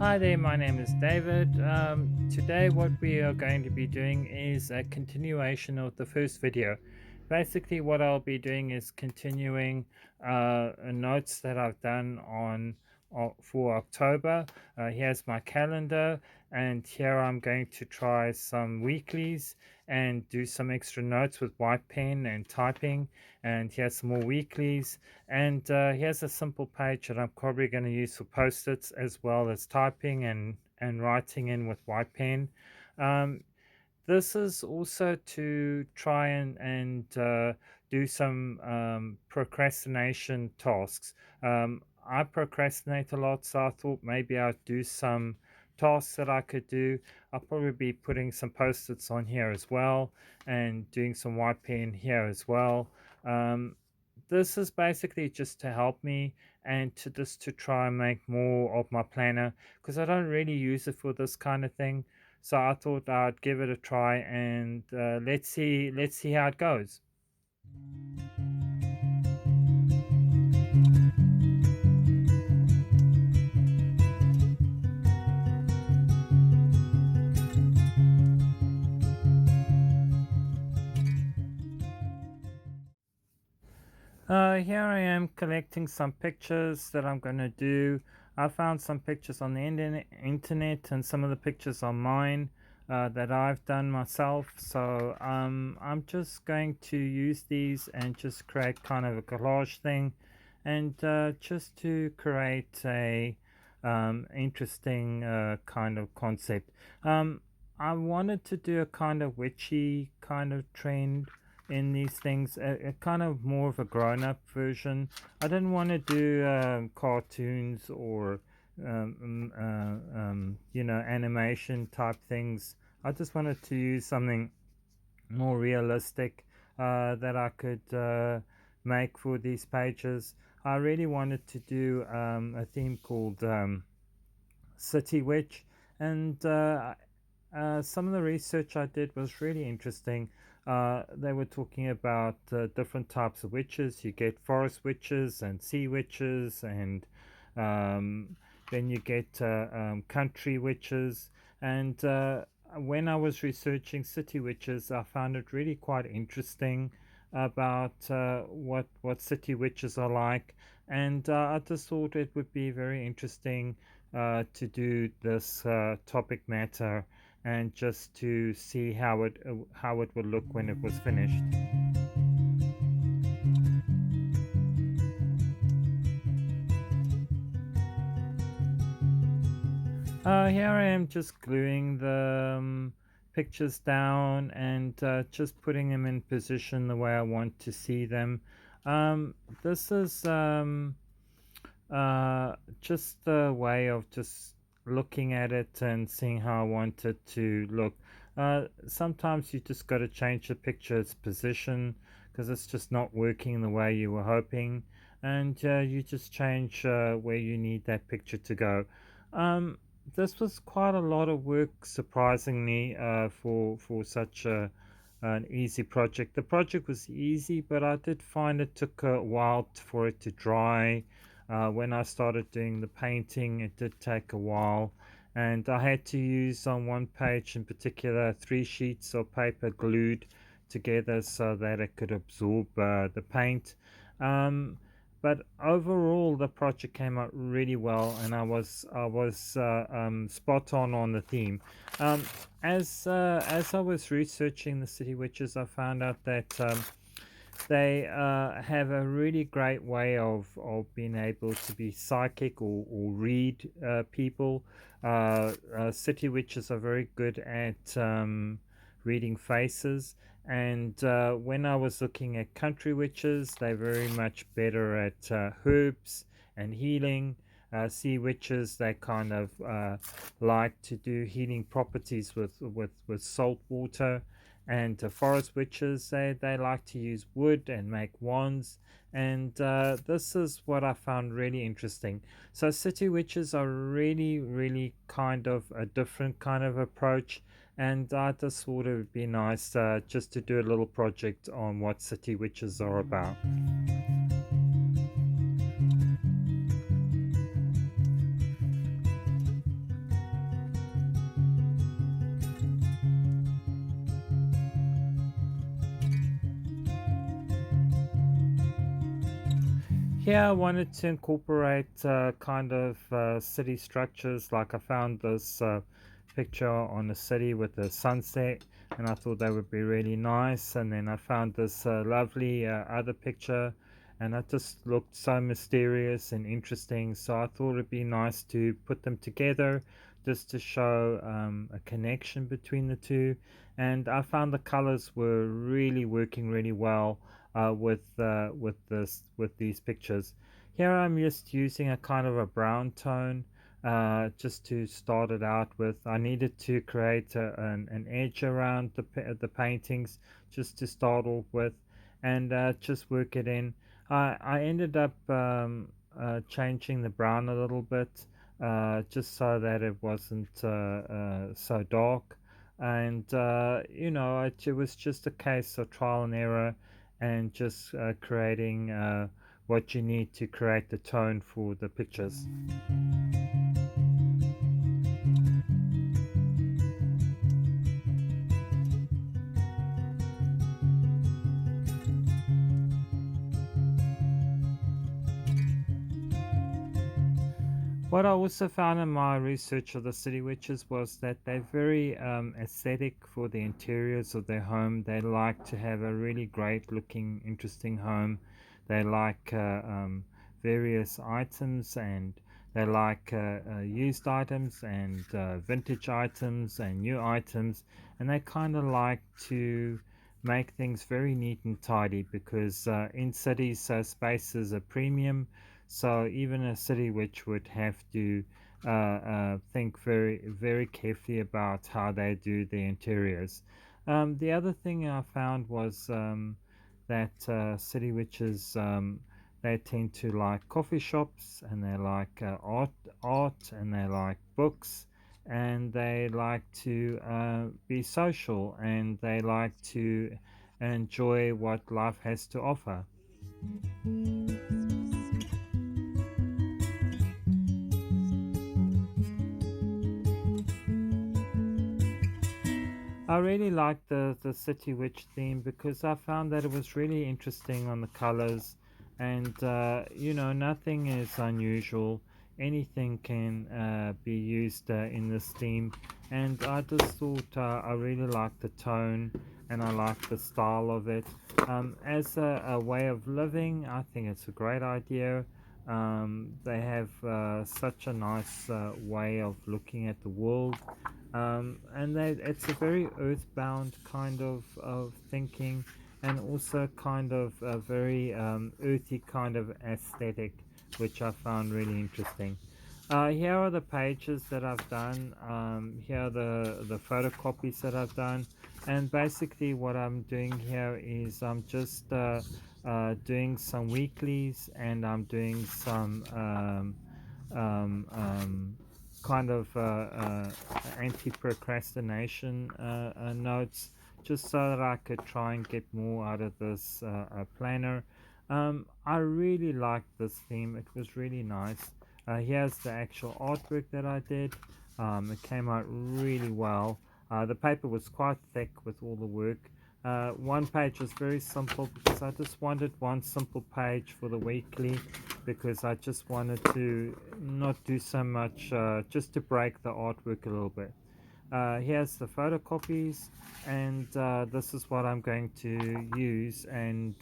Hi there, my name is David. Today, what we are going to be doing is a continuation of the first video. Basically, what I'll be doing is continuing notes that I've done on for October. Here's my calendar, and here I'm going to try some weeklies and do some extra notes with white pen and typing. And here's some more weeklies, and here's a simple page that I'm probably going to use for post-its as well as typing and writing in with white pen. Um, this is also to try and do some procrastination tasks. I procrastinate a lot, so I thought maybe I'd do some tasks that I could do. I'll probably be putting some post-its on here as well and doing some white pen here as well. This is basically just to help me and to try and make more of my planner because I don't really use it for this kind of thing. So I thought I'd give it a try and let's see how it goes. Here I am collecting some pictures that I'm going to do. I found some pictures on the internet and some of the pictures are mine that I've done myself. So I'm just going to use these and just create kind of a collage thing and just to create a interesting kind of concept. I wanted to do a kind of witchy kind of trend in these things, a kind of more of a grown-up version. I didn't want to do cartoons or animation type things. I just wanted to use something more realistic that I could make for these pages. I really wanted to do a theme called City Witch, and some of the research I did was really interesting. They were talking about different types of witches. You get forest witches and sea witches, and um, then you get country witches. And when I was researching city witches, I found it really quite interesting about what city witches are like, and I just thought it would be very interesting to do this topic matter and just to see how it would look when it was finished. Here I am just gluing the pictures down and just putting them in position the way I want to see them. This is just a way of just looking at it and seeing how I want it to look. Sometimes you just got to change the picture's position because it's just not working the way you were hoping, and you just change where you need that picture to go. This was quite a lot of work, surprisingly, for such an easy project. The project was easy, but I did find it took a while for it to dry. When I started doing the painting, it did take a while, and I had to use on one page in particular 3 sheets of paper glued together so that it could absorb the paint. Um, but overall, the project came out really well, and I was spot on the theme. Um, as I was researching the city witches, I found out that they have a really great way of being able to be psychic or read people. City witches are very good at reading faces, and when I was looking at country witches, they're very much better at herbs and healing. Sea witches, they kind of like to do healing properties with salt water, and forest witches, they like to use wood and make wands, and this is what I found really interesting. So city witches are really kind of a different kind of approach, and I just thought it would be nice just to do a little project on what city witches are about. Yeah, I wanted to incorporate kind of city structures. Like I found this picture on a city with a sunset, and I thought that would be really nice. And then I found this lovely other picture, and it just looked so mysterious and interesting. So I thought it'd be nice to put them together just to show a connection between the two. And I found the colors were really working really well with these pictures. Here I'm just using a kind of a brown tone just to start it out with. I needed to create an edge around the paintings just to start off with, and just work it in. I ended up changing the brown a little bit just so that it wasn't so dark. And it was just a case of trial and error, and just creating what you need to create the tone for the pictures. What I also found in my research of the city witches was that they're very aesthetic for the interiors of their home. They like to have a really great looking, interesting home. They like various items, and they like used items and vintage items and new items. And they kind of like to make things very neat and tidy because in cities, space is a premium, so even a city which would have to think very, very carefully about how they do the interiors. The other thing I found was that city witches they tend to like coffee shops, and they like art, and they like books, and they like to be social, and they like to enjoy what life has to offer. I really liked the City Witch theme because I found that it was really interesting on the colors, and nothing is unusual. Anything can be used in this theme, and I just thought I really liked the tone, and I liked the style of it. As a way of living, I think it's a great idea. They have such a nice way of looking at the world, and it's a very earthbound kind of thinking, and also kind of a very earthy kind of aesthetic, which I found really interesting. Here are the pages that I've done. Here are the photocopies that I've done, and basically what I'm doing here is I'm just doing some weeklies, and I'm doing some um, um, kind of anti-procrastination notes, just so that I could try and get more out of this planner. I really liked this theme. It was really nice. Here's the actual artwork that I did. It came out really well. The paper was quite thick with all the work. One page was very simple because I just wanted one simple page for the weekly, because I just wanted to not do so much, just to break the artwork a little bit. Here's the photocopies, and this is what I'm going to use. And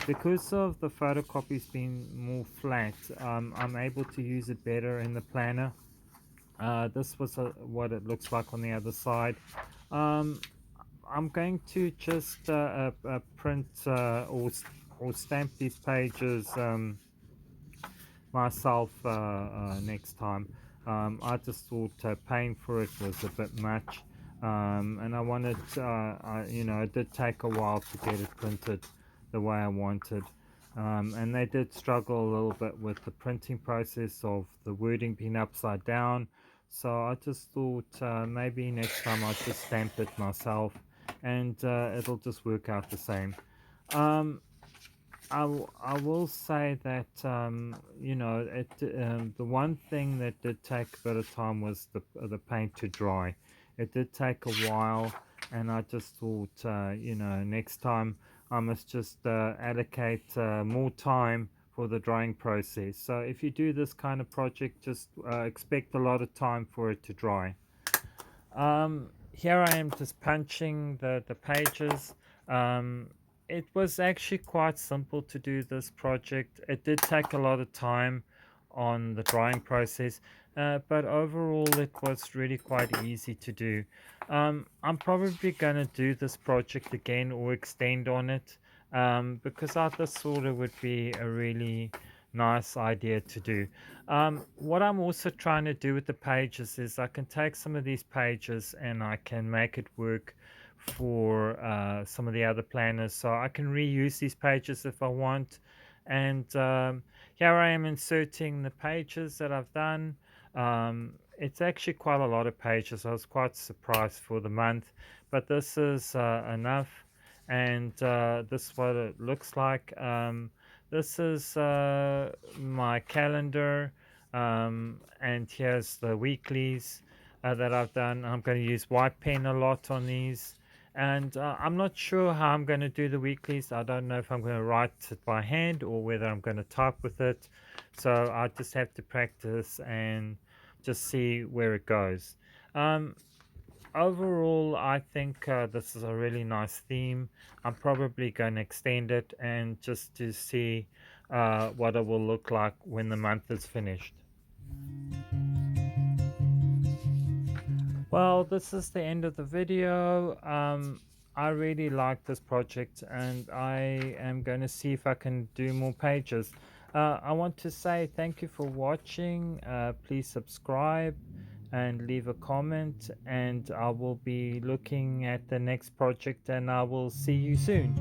because of the photocopies being more flat, I'm able to use it better in the planner. This was what it looks like on the other side. Um, I'm going to just print or stamp these pages myself next time. I just thought paying for it was a bit much, and I wanted, it did take a while to get it printed the way I wanted. And they did struggle a little bit with the printing process of the wording being upside down. So I just thought maybe next time I'll just stamp it myself, and it'll just work out the same. Um, I will say that the one thing that did take a bit of time was the paint to dry. It did take a while, and I just thought next time I must just allocate more time for the drying process. So if you do this kind of project, just expect a lot of time for it to dry. Here I am just punching the pages. It was actually quite simple to do this project. It did take a lot of time on the drying process, but overall it was really quite easy to do. I'm probably going to do this project again or extend on it, because I just thought it would be a really nice idea to do. What I'm also trying to do with the pages is I can take some of these pages and I can make it work for some of the other planners. So I can reuse these pages if I want. And here I am inserting the pages that I've done. It's actually quite a lot of pages. I was quite surprised for the month, but this is enough. And this is what it looks like. This is my calendar, and here's the weeklies that I've done. I'm going to use white pen a lot on these, and I'm not sure how I'm going to do the weeklies. I don't know if I'm going to write it by hand or whether I'm going to type with it. So I just have to practice and just see where it goes. Um, Overall, I think this is a really nice theme. I'm probably going to extend it and just to see what it will look like when the month is finished. Well, this is the end of the video. I really like this project and I am going to see if I can do more pages. I want to say thank you for watching. Please subscribe and leave a comment, and I will be looking at the next project, and I will see you soon.